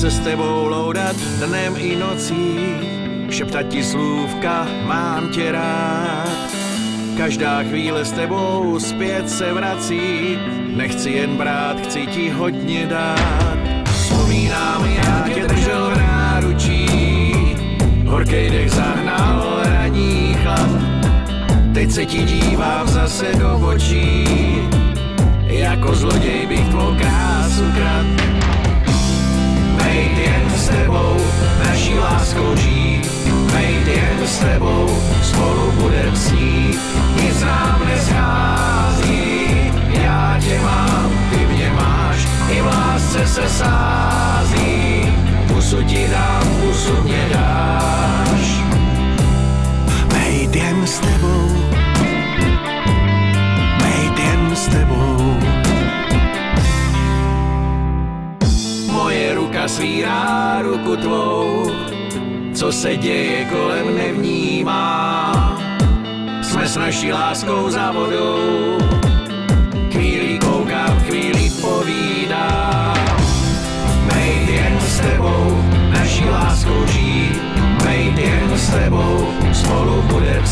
se s tebou loudat dnem i nocí, šeptat ti slůvka, mám tě rád. Každá chvíle s tebou zpět se vrací, nechci jen brát, chci ti hodně dát. Vzpomínám, jak tě držel v náručí, horkej dech zahnal ranní chlad. Teď se ti dívám zase do očí, jako zloděj bych tvou krásu krad. Mejt jen s tebou, naší láskou žít, mejt jen s tebou, spolu budem snít, nic nám neschází. Já tě mám, ty mě máš, i v lásce se sází. Pusu ti dám, pusu mě dáš. Mejt jen s tebou, mejt jen s tebou. Moje ruka svírá ruku tvou, co se děje kolem nevnímá. Jsme s naší láskou za vodou, chvíli koukám, chvíli povídám. Mejt jen s tebou, naší láskou žít, mejt jen s tebou, spolu budem